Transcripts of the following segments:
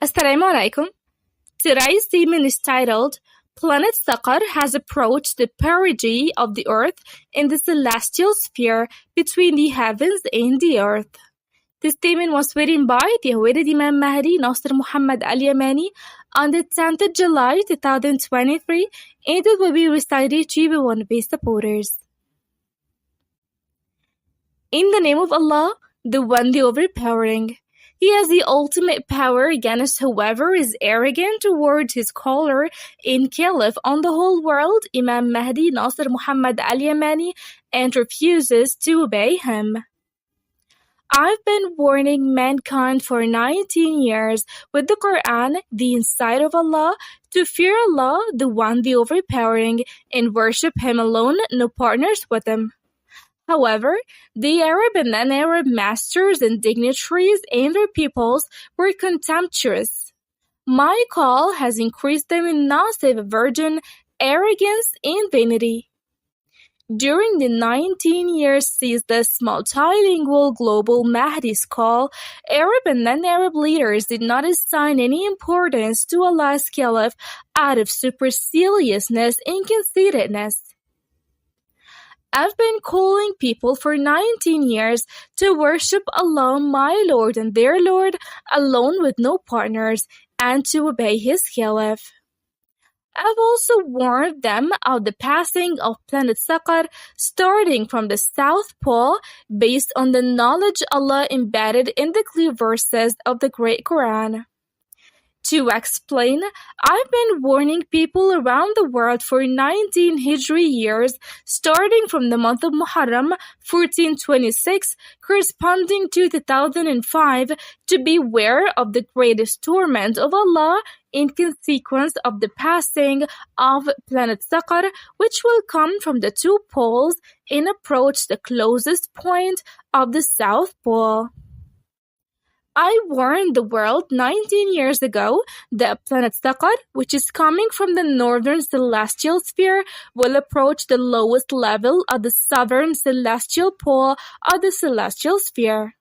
Assalamu alaikum. Today's statement is titled, Planet Saqar has approached the perigee of the earth in the celestial sphere between the heavens and the earth. This statement was written by the awaited Imam Mahdi, Nasser Mohammed al-Yamani, on the 10th of July 2023, and it will be recited to you by one of his supporters. In the name of Allah, the One, the Overpowering. He has the ultimate power against whoever is arrogant towards his caller in Caliph on the whole world, Imam Mahdi Nasser Muhammad al-Yamani, and refuses to obey him. I've been warning mankind for 19 years with the Quran, the insight of Allah, to fear Allah, the One, the Overpowering, and worship Him alone, no partners with Him. However, the Arab and non-Arab masters and dignitaries and their peoples were contemptuous. My call has increased them in nasib, virgin, arrogance, and vanity. During the 19 years since this multilingual global Mahdi's call, Arab and non-Arab leaders did not assign any importance to Allah's caliph out of superciliousness and conceitedness. I've been calling people for 19 years to worship Allah, my Lord and their Lord, alone with no partners, and to obey His Caliph. I've also warned them of the passing of planet Saqar starting from the South Pole based on the knowledge Allah embedded in the clear verses of the Great Quran. To explain, I've been warning people around the world for 19 Hijri years, starting from the month of Muharram 1426, corresponding to 2005, to beware of the greatest torment of Allah in consequence of the passing of planet Saqar, which will come from the two poles and approach the closest point of the South Pole. I warned the world 19 years ago that planet Saqar, which is coming from the northern celestial sphere, will approach the lowest level of the southern celestial pole of the celestial sphere.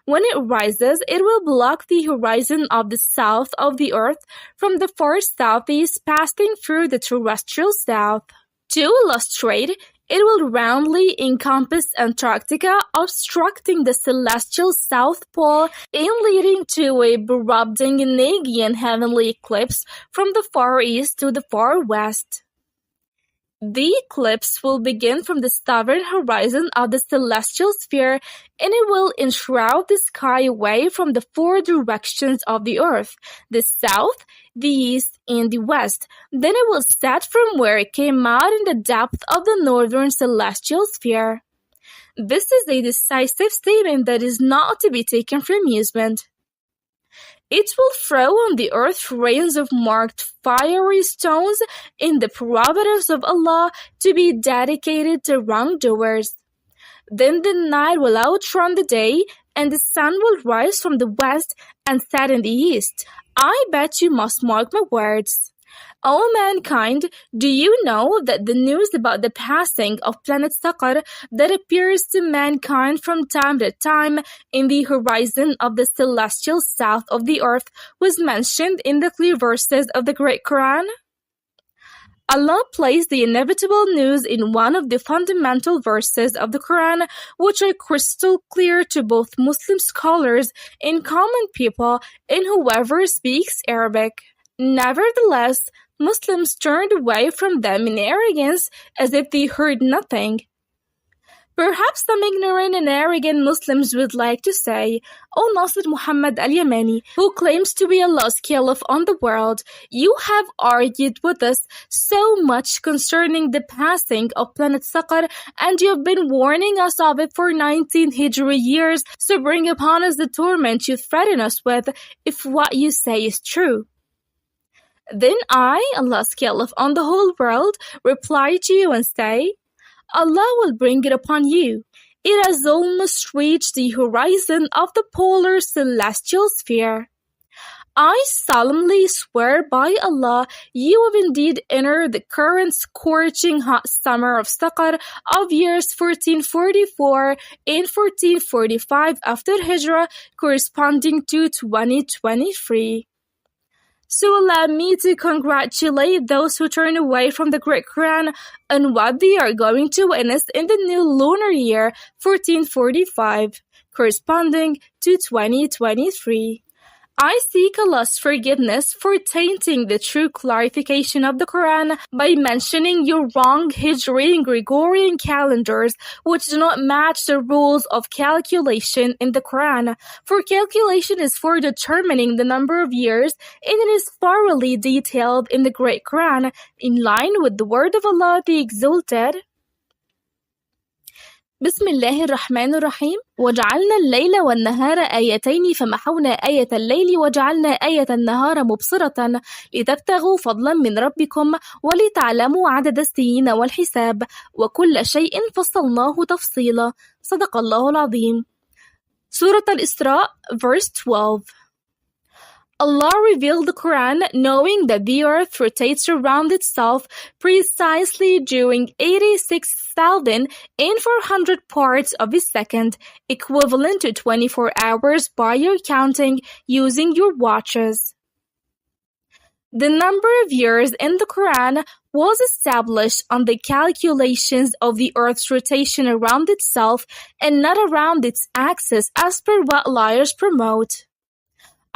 When it rises, it will block the horizon of the south of the earth from the far southeast passing through the terrestrial south. To illustrate, it will roundly encompass Antarctica, obstructing the celestial South Pole and leading to a Brobdingnagian heavenly eclipse from the far east to the far west. The eclipse will begin from the southern horizon of the celestial sphere, and it will enshroud the sky away from the four directions of the earth, the south, the east, and the west. Then it will set from where it came out in the depth of the northern celestial sphere. This is a decisive statement that is not to be taken for amusement. It will throw on the earth rains of marked fiery stones in the prerogative of Allah to be dedicated to wrongdoers. Then the night will outrun the day, and the sun will rise from the west and set in the east. I bet you must mark my words. O mankind, do you know that the news about the passing of planet Saqar that appears to mankind from time to time in the horizon of the celestial south of the earth was mentioned in the clear verses of the Great Quran? Allah placed the inevitable news in one of the fundamental verses of the Quran, which are crystal clear to both Muslim scholars and common people and whoever speaks Arabic. Nevertheless, Muslims turned away from them in arrogance as if they heard nothing. Perhaps some ignorant and arrogant Muslims would like to say, O Nasser Muhammad al-Yamani, who claims to be Allah's caliph on the world, you have argued with us so much concerning the passing of planet Saqar, and you have been warning us of it for 19 Hijri years, so bring upon us the torment you threaten us with, if what you say is true. Then I, Allah's caliph on the whole world, reply to you and say, Allah will bring it upon you. It has almost reached the horizon of the polar celestial sphere. I solemnly swear by Allah, you have indeed entered the current scorching hot summer of Saqar of years 1444 and 1445 after Hijra, corresponding to 2023. So allow me to congratulate those who turn away from the Great Quran on what they are going to witness in the new lunar year 1445, corresponding to 2023. I seek Allah's forgiveness for tainting the true clarification of the Quran by mentioning your wrong Hijri and Gregorian calendars, which do not match the rules of calculation in the Quran. For calculation is for determining the number of years, and it is thoroughly detailed in the Great Quran, in line with the word of Allah the Exalted. بسم الله الرحمن الرحيم وجعلنا الليل والنهار آيتين فمحونا آية الليل وجعلنا آية النهار مبصرة لتبتغوا فضلا من ربكم ولتعلموا عدد السنين والحساب وكل شيء فصلناه تفصيلا. صدق الله العظيم. سورة الإسراء verse 12. Allah revealed the Quran knowing that the earth rotates around itself precisely during 86,400 parts of a second, equivalent to 24 hours by your counting using your watches. The number of years in the Quran was established on the calculations of the earth's rotation around itself and not around its axis as per what liars promote.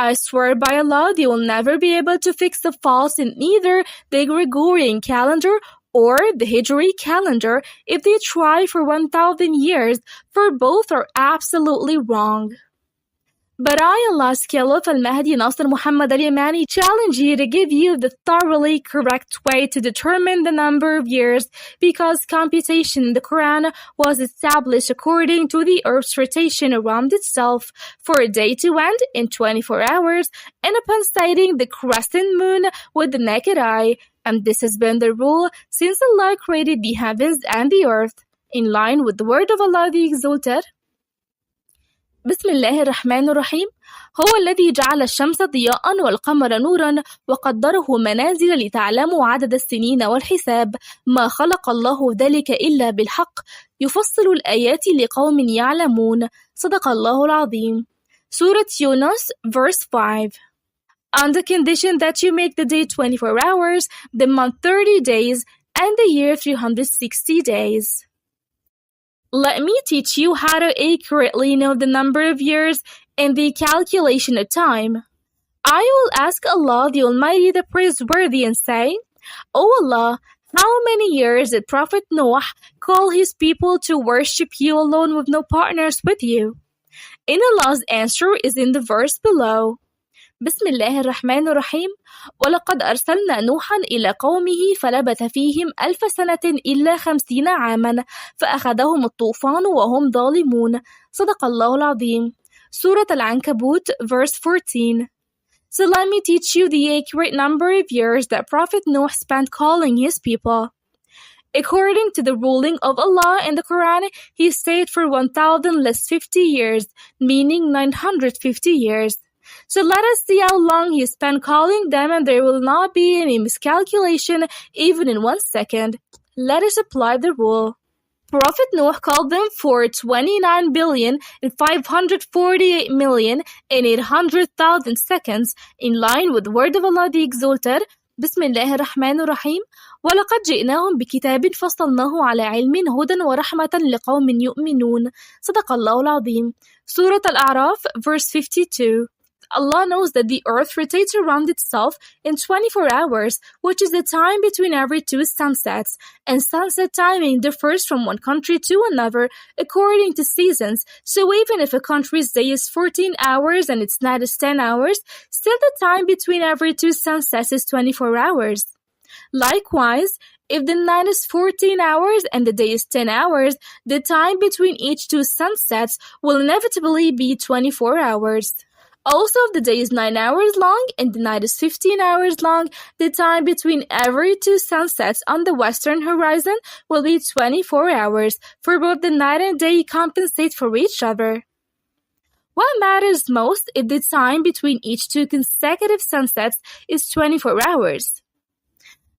I swear by Allah, they will never be able to fix the faults in either the Gregorian calendar or the Hijri calendar if they try for 1,000 years, for both are absolutely wrong. But I, Allah's Caliph al-Mahdi Nasser Mohammed al-Yamani, challenge you to give you the thoroughly correct way to determine the number of years, because computation in the Quran was established according to the earth's rotation around itself for a day to end in 24 hours, and upon sighting the crescent moon with the naked eye, and this has been the rule since Allah created the heavens and the earth, in line with the word of Allah the Exalted. بسم الله الرحمن الرحيم هو الذي جعل الشمس ضياء والقمر نورا وقدره منازل لتعلموا عدد السنين والحساب ما خلق الله ذلك إلا بالحق يفصل الآيات لقوم يعلمون صدق الله العظيم. سورة يونس verse 5. On the condition that you make the day 24 hours, the month 30 days, and the year 360 days. Let me teach you how to accurately know the number of years and the calculation of time. I will ask Allah the Almighty the Praiseworthy and say, O Allah, how many years did Prophet Noah call his people to worship you alone with no partners with you? And Allah's answer is in the verse below. بسم الله الرحمن الرحيم ولقد أرسلنا نوحا إلى قومه فلبث فيهم 1000 سنة إلا 50 عاما فأخذهم الطوفان وهم ظالمون صدق الله العظيم. سورة العنكبوت verse 14. So let me teach you the accurate number of years that Prophet Noah spent calling his people. According to the ruling of Allah in the Quran, he stayed for 1,000 less 50 years, meaning 950 years. So let us see how long he spent calling them, and there will not be any miscalculation even in 1 second. Let us apply the rule. Prophet Noah called them for 29,548,800,000 seconds, in line with the word of Allah the Exalted. بسم الله الرحمن الرحيم ولقد جئناهم بكتاب فصلناه على علم هدى ورحمة لقوم يؤمنون صدق الله العظيم. سورة الأعراف verse 52. Allah knows that the earth rotates around itself in 24 hours, which is the time between every 2 sunsets, and sunset timing differs from one country to another according to seasons, so even if a country's day is 14 hours and its night is 10 hours, still the time between every 2 sunsets is 24 hours. Likewise, if the night is 14 hours and the day is 10 hours, the time between each 2 sunsets will inevitably be 24 hours. Also, if the day is 9 hours long and the night is 15 hours long, the time between every 2 sunsets on the western horizon will be 24 hours, for both the night and day compensate for each other. What matters most if the time between each 2 consecutive sunsets is 24 hours?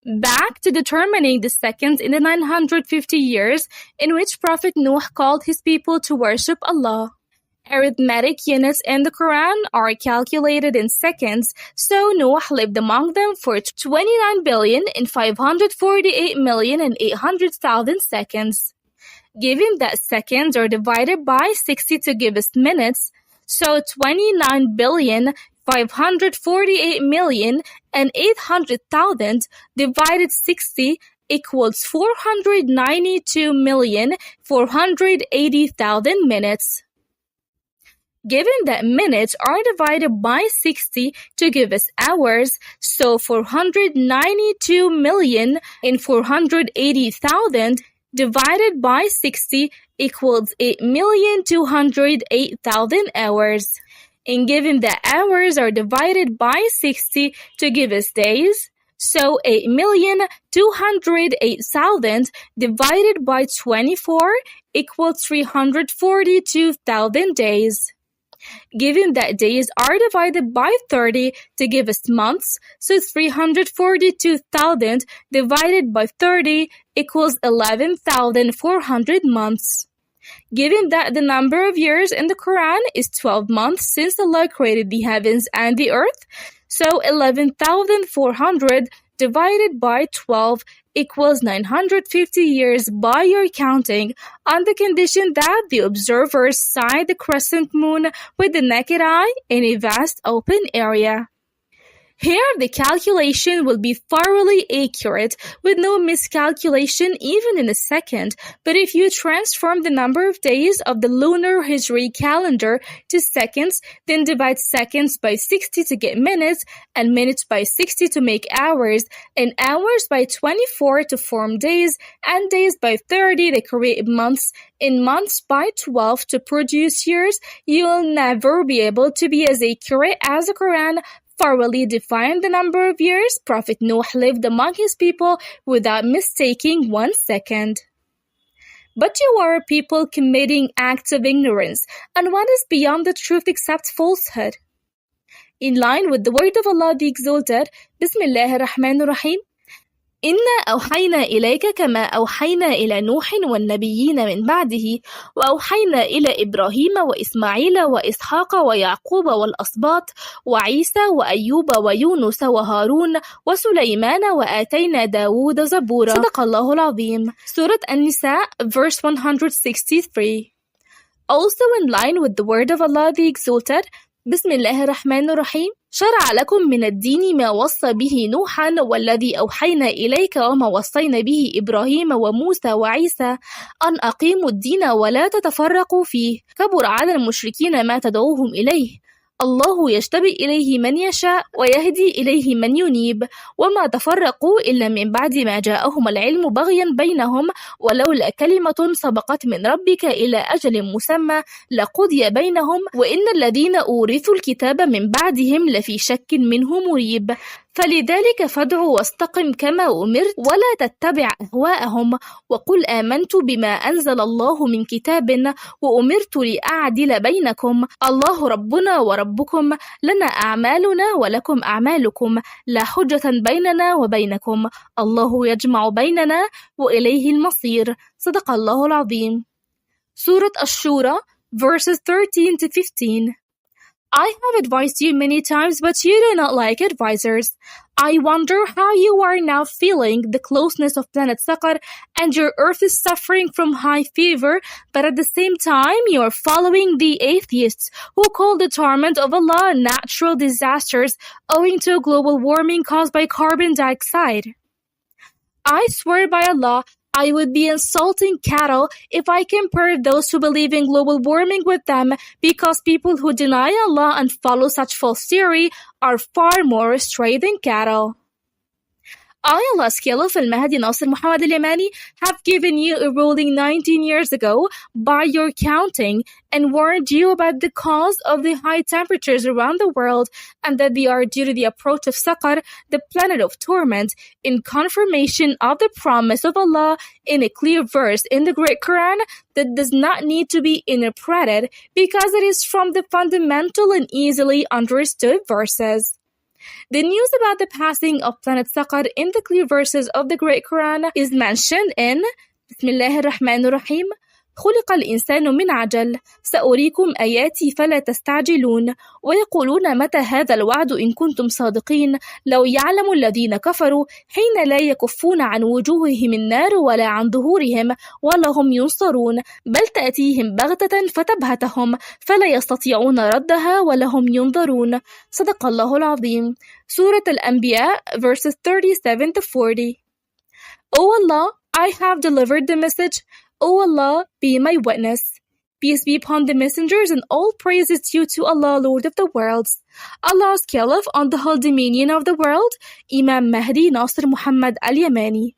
Back to determining the seconds in the 950 years in which Prophet Noah called his people to worship Allah. Arithmetic units in the Quran are calculated in seconds, so Noah lived among them for 29,548,800,000 seconds. Given that seconds are divided by 60 to give us minutes, so 29,548,800,000 divided 60 equals 492,480,000 minutes. Given that minutes are divided by 60 to give us hours, so 492,480,000 divided by 60 equals 8,208,000 hours. And given that hours are divided by 60 to give us days, so 8,208,000 divided by 24 equals 342,000 days. Given that days are divided by 30 to give us months, so 342,000 divided by 30 equals 11,400 months. Given that the number of years in the Quran is 12 months since Allah created the heavens and the earth, so 11,400 divided by 12 equals 950 years by your counting, on the condition that the observers sight the crescent moon with the naked eye in a vast open area. Here, the calculation will be thoroughly accurate with no miscalculation even in a second, but if you transform the number of days of the lunar Hijri calendar to seconds, then divide seconds by 60 to get minutes, and minutes by 60 to make hours, and hours by 24 to form days, and days by 30 to create months, and months by 12 to produce years, you will never be able to be as accurate as the Quran thoroughly defined the number of years Prophet Noah lived among his people without mistaking 1 second. But you are a people committing acts of ignorance, and what is beyond the truth except falsehood? In line with the word of Allah the Exalted, Bismillah ar-Rahman ar-Rahim, إنا أوحينا إليك كما أوحينا إلى نوح والنبيين من بعده وأوحينا إلى إبراهيم وإسماعيل وإسحاق ويعقوب والأسباط وعيسى وأيوب ويونس وهارون وسليمان وآتينا داود زبورا. صدق الله العظيم. Surah An-Nisa, verse 163. Also in line with the word of Allah the Exalted, Bismillah ar-Rahman ar-Rahim, شرع لكم من الدين ما وصى به نوحا والذي أوحينا إليك وما وصينا به إبراهيم وموسى وعيسى أن أقيموا الدين ولا تتفرقوا فيه كبر على المشركين ما تدعوهم إليه الله يجتبي إليه من يشاء ويهدي إليه من ينيب وما تفرقوا إلا من بعد ما جاءهم العلم بغيا بينهم ولولا كلمة سبقت من ربك إلى أجل مسمى لقضي بينهم وإن الذين أورثوا الكتاب من بعدهم لفي شك منه مريب فلذلك فادع واستقم كما أمرت ولا تتبع أهواءهم وقل آمنت بما أنزل الله من كتاب وأمرت لأعدل بينكم الله ربنا وربكم لنا أعمالنا ولكم أعمالكم لا حجة بيننا وبينكم الله يجمع بيننا وإليه المصير. صدق الله العظيم. Surah Ash-Shura, verses 13 to 15. I have advised you many times, but you do not like advisors. I wonder how you are now feeling the closeness of planet Saqar, and your earth is suffering from high fever, but at the same time you are following the atheists who call the torment of Allah natural disasters owing to global warming caused by carbon dioxide. I swear by Allah, I would be insulting cattle if I compared those who believe in global warming with them, because people who deny Allah and follow such false theory are far more astray than cattle. I, Allah's Caliph al-Mahdi Nasser Mohammed al-Yamani, have given you a ruling 19 years ago by your counting and warned you about the cause of the high temperatures around the world and that they are due to the approach of Saqar, the planet of torment, in confirmation of the promise of Allah in a clear verse in the Great Quran that does not need to be interpreted because it is from the fundamental and easily understood verses. The news about the passing of planet Saqar in the clear verses of the Great Quran is mentioned in Bismillah ar-Rahman ar-Rahim خلق الإنسان من عجل سأريكم آياتي فلا تستعجلون ويقولون متى هذا الوعد إن كنتم صادقين لو يعلم الذين كفروا حين لا يكفون عن وجوههم النار ولا عن ظهورهم ولا هم ينصرون بل تأتيهم بغتة فتبهتهم فلا يستطيعون ردها ولا هم ينظرون. صدق الله العظيم. سورة الأنبياء verses 37 to 40. O Allah, I have delivered the message. O Allah, be my witness. Peace be upon the messengers and all praise is due to Allah, Lord of the worlds. Allah's Caliph on the whole dominion of the world, Imam Mahdi Nasser Mohammed al-Yamani.